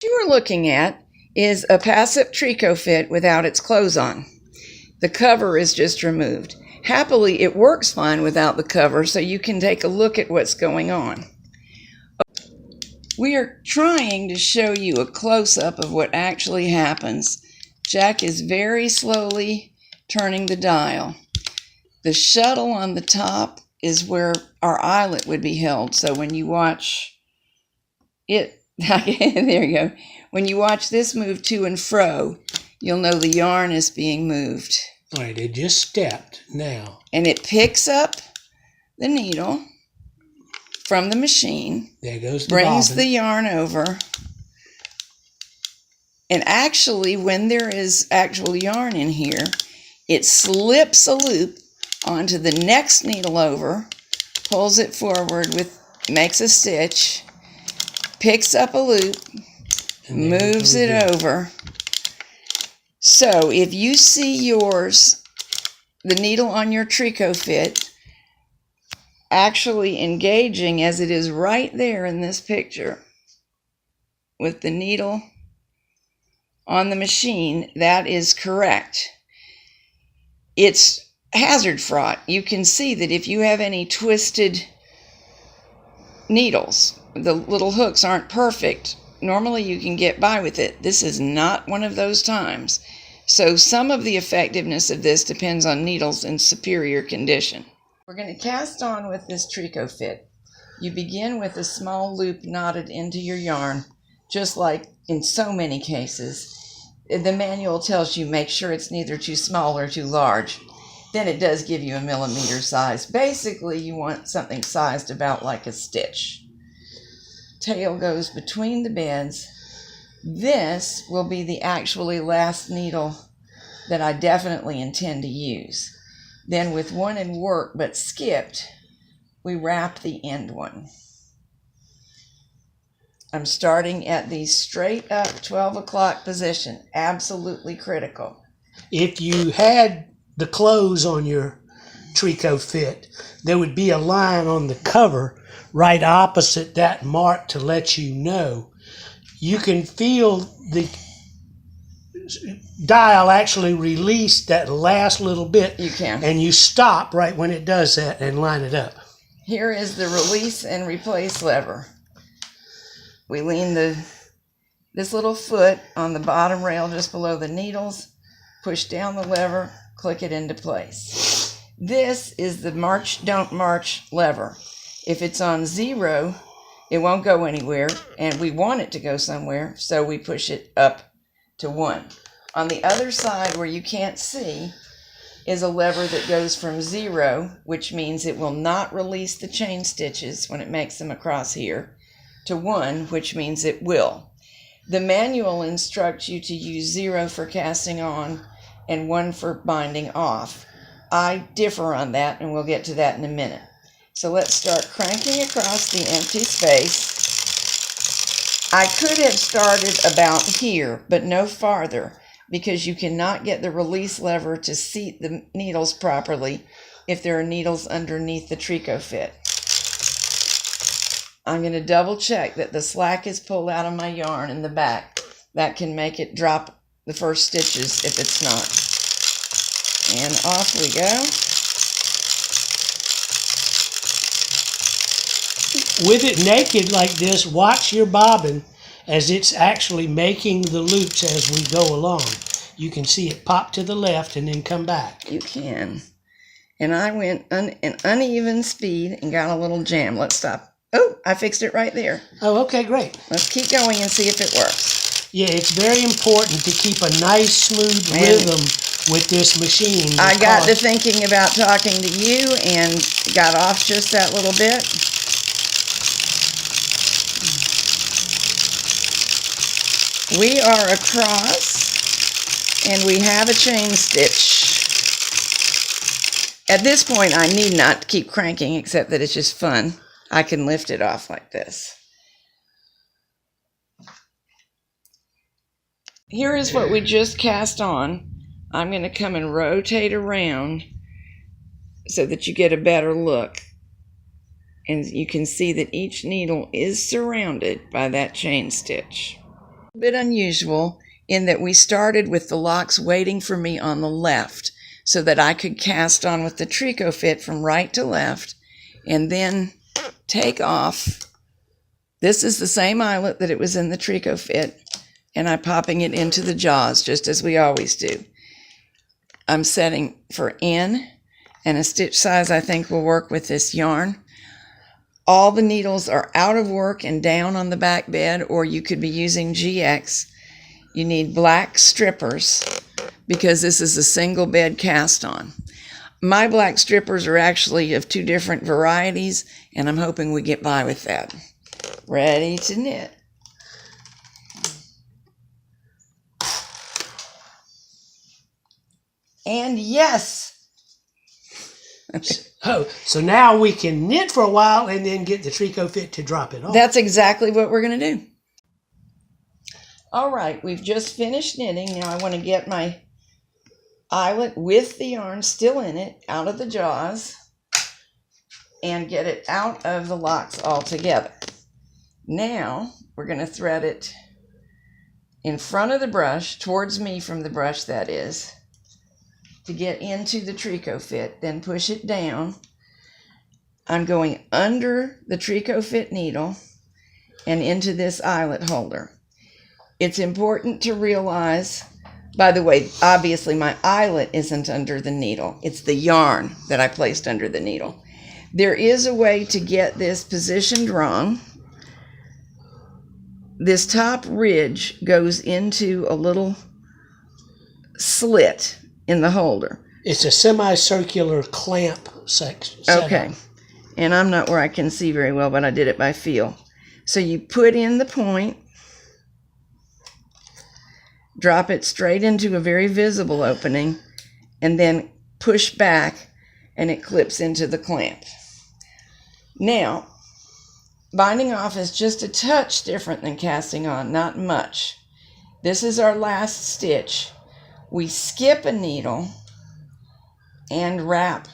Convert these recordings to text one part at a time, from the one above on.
What you are looking at is a Passap Tricofit without its clothes on. The cover is just removed. Happily, it works fine without the cover, so you can take a look at what's going on. We are trying to show you a close-up of what actually happens. Jack is very slowly turning the dial. The shuttle on the top is where our eyelet would be held, so when you watch it, there you go. When you watch this move to and fro, you'll know the yarn is being moved. All right, it just stepped now. And it picks up the needle from the machine. There goes the brings bobbin. the yarn over. And actually, when there is actual yarn in here, it slips a loop onto the next needle over, pulls it forward, makes a stitch, picks up a loop, moves it over. So if you see yours, the needle on your Tricofit, actually engaging as it is right there in this picture with the needle on the machine, that is correct. It's hazard fraught. You can see that if you have any twisted needles, the little hooks aren't perfect. Normally you can get by with it. This is not one of those times. So some of the effectiveness of this depends on needles in superior condition. We're going to cast on with this Tricofit. You begin with a small loop knotted into your yarn, just like in so many cases. The manual tells you make sure it's neither too small or too large. Then it does give you a millimeter size. Basically, you want something sized about like a stitch. Tail goes between the beds. This will be the actually last needle that I definitely intend to use. Then with one in work but skipped, we wrap the end one. I'm starting at the straight up 12 o'clock position, absolutely critical. If you had the clothes on your Tricofit, there would be a line on the cover right opposite that mark to let you know. You can feel the dial actually release that last little bit. You can. And you stop right when it does that and line it up. Here is the release and replace lever. We lean this little foot on the bottom rail just below the needles, push down the lever, click it into place. This is the march, don't march lever. If it's on 0, it won't go anywhere, and we want it to go somewhere, so we push it up to 1. On the other side, where you can't see, is a lever that goes from 0, which means it will not release the chain stitches when it makes them across here, to 1, which means it will. The manual instructs you to use 0 for casting on and 1 for binding off. I differ on that, and we'll get to that in a minute. So let's start cranking across the empty space. I could have started about here, but no farther, because you cannot get the release lever to seat the needles properly if there are needles underneath the Tricofit. I'm going to double check that the slack is pulled out of my yarn in the back. That can make it drop the first stitches if it's not. And off we go. With it naked like this, watch your bobbin as it's actually making the loops as we go along. You can see it pop to the left and then come back. You can. And I went an uneven speed and got a little jam. Let's stop. Oh, I fixed it right there. Oh, okay, great. Let's keep going and see if it works. Yeah, it's very important to keep a nice, smooth rhythm with this machine. I got to thinking about talking to you and got off just that little bit. We are across, and we have a chain stitch. At this point, I need not keep cranking, except that it's just fun. I can lift it off like this. Here is what we just cast on. I'm going to come and rotate around so that you get a better look. And you can see that each needle is surrounded by that chain stitch. A bit unusual in that we started with the locks waiting for me on the left so that I could cast on with the Tricofit from right to left and then take off. This is the same eyelet that it was in the Tricofit, and I'm popping it into the jaws just as we always do. I'm setting for N, and a stitch size I think will work with this yarn. All the needles are out of work and down on the back bed, or you could be using GX. You need black strippers because this is a single bed cast on. My black strippers are actually of 2 different varieties, and I'm hoping we get by with that. Ready to knit. And yes! Oh, so now we can knit for a while and then get the Tricofit to drop it off. That's exactly what we're going to do. All right, we've just finished knitting. Now I want to get my eyelet with the yarn still in it out of the jaws and get it out of the locks altogether. Now we're going to thread it in front of the brush, towards me from the brush that is, to get into the Tricofit, then push it down. I'm going under the Tricofit needle and into this eyelet holder. It's important to realize, by the way, obviously my eyelet isn't under the needle. It's the yarn that I placed under the needle. There is a way to get this positioned wrong. This top ridge goes into a little slit in the holder. It's a semicircular clamp section. Okay. And I'm not where I can see very well, but I did it by feel. So you put in the point, drop it straight into a very visible opening, and then push back, and it clips into the clamp. Now, binding off is just a touch different than casting on, not much. This is our last stitch. We skip a needle and wrap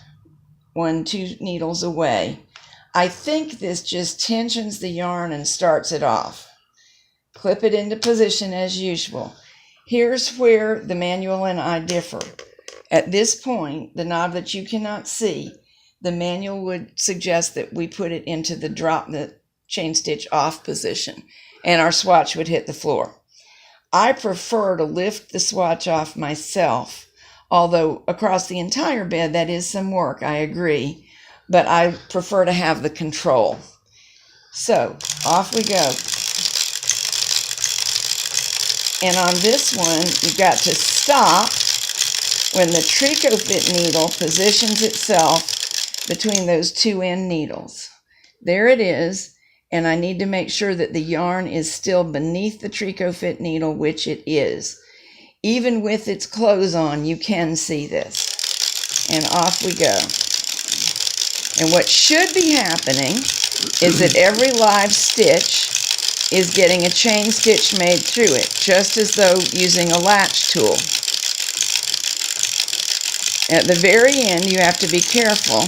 1-2 needles away. I think this just tensions the yarn and starts it off. Clip it into position as usual. Here's where the manual and I differ. At this point, the knob that you cannot see, the manual would suggest that we put it into the chain stitch off position, and our swatch would hit the floor. I prefer to lift the swatch off myself, although across the entire bed that is some work, I agree, but I prefer to have the control. So off we go. And on this one, you've got to stop when the Tricofit needle positions itself between those 2 end needles. There it is. And I need to make sure that the yarn is still beneath the Tricofit needle, which it is. Even with its clothes on, you can see this. And off we go. And what should be happening is that every live stitch is getting a chain stitch made through it, just as though using a latch tool. At the very end, you have to be careful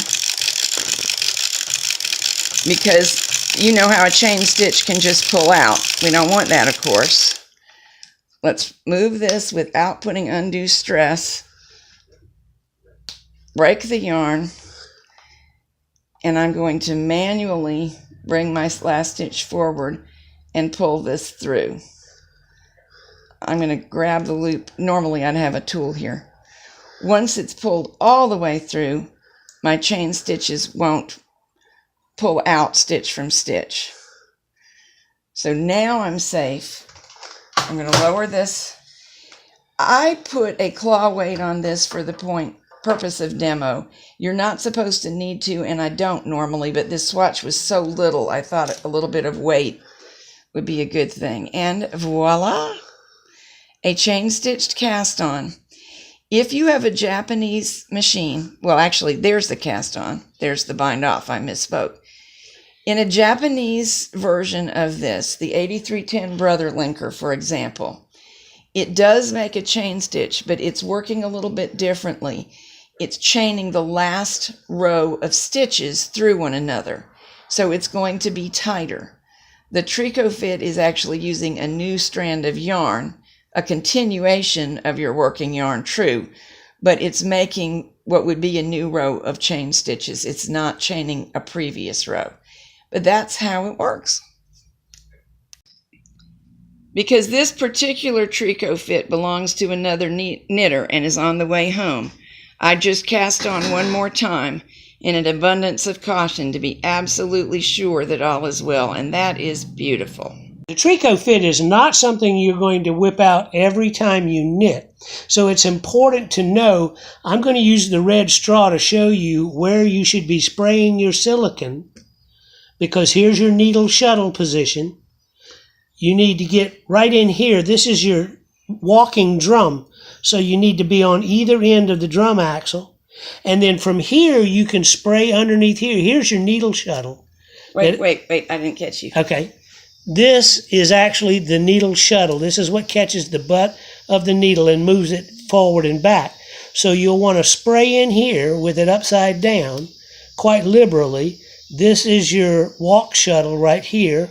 because you know how a chain stitch can just pull out. We don't want that, of course. Let's move this without putting undue stress. Break the yarn. And I'm going to manually bring my last stitch forward and pull this through. I'm going to grab the loop. Normally I'd have a tool here. Once it's pulled all the way through, my chain stitches won't pull out stitch from stitch. So now I'm safe. I'm going to lower this. I put a claw weight on this for the purpose of demo. You're not supposed to need to, and I don't normally, but this swatch was so little, I thought a little bit of weight would be a good thing. And voila, a chain stitched cast on. If you have a Japanese machine, well, actually, there's the cast on. There's the bind off. I misspoke. In a Japanese version of this, the 8310 Brother Linker, for example, it does make a chain stitch, but it's working a little bit differently. It's chaining the last row of stitches through one another. So it's going to be tighter. The Tricofit is actually using a new strand of yarn, a continuation of your working yarn, true, but it's making what would be a new row of chain stitches. It's not chaining a previous row, but that's how it works. Because this particular Tricofit belongs to another knitter and is on the way home, I just cast on one more time in an abundance of caution to be absolutely sure that all is well, and that is beautiful. The Tricofit is not something you're going to whip out every time you knit. So it's important to know, I'm going to use the red straw to show you where you should be spraying your silicone, because here's your needle shuttle position. You need to get right in here. This is your walking drum. So you need to be on either end of the drum axle. And then from here, you can spray underneath here. Here's your needle shuttle. Wait, I didn't catch you. Okay. This is actually the needle shuttle. This is what catches the butt of the needle and moves it forward and back. So you'll want to spray in here with it upside down quite liberally. This is your walk shuttle right here.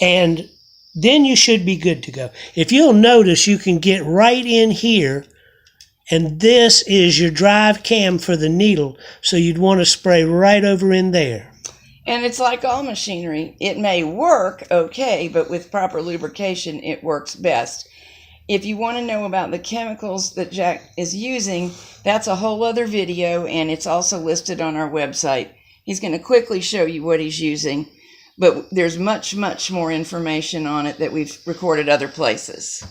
And then you should be good to go. If you'll notice, you can get right in here, and this is your drive cam for the needle. So you'd want to spray right over in there. And it's like all machinery. It may work okay, but with proper lubrication, it works best. If you want to know about the chemicals that Jack is using, that's a whole other video, and it's also listed on our website. He's going to quickly show you what he's using, but there's much, much more information on it that we've recorded other places.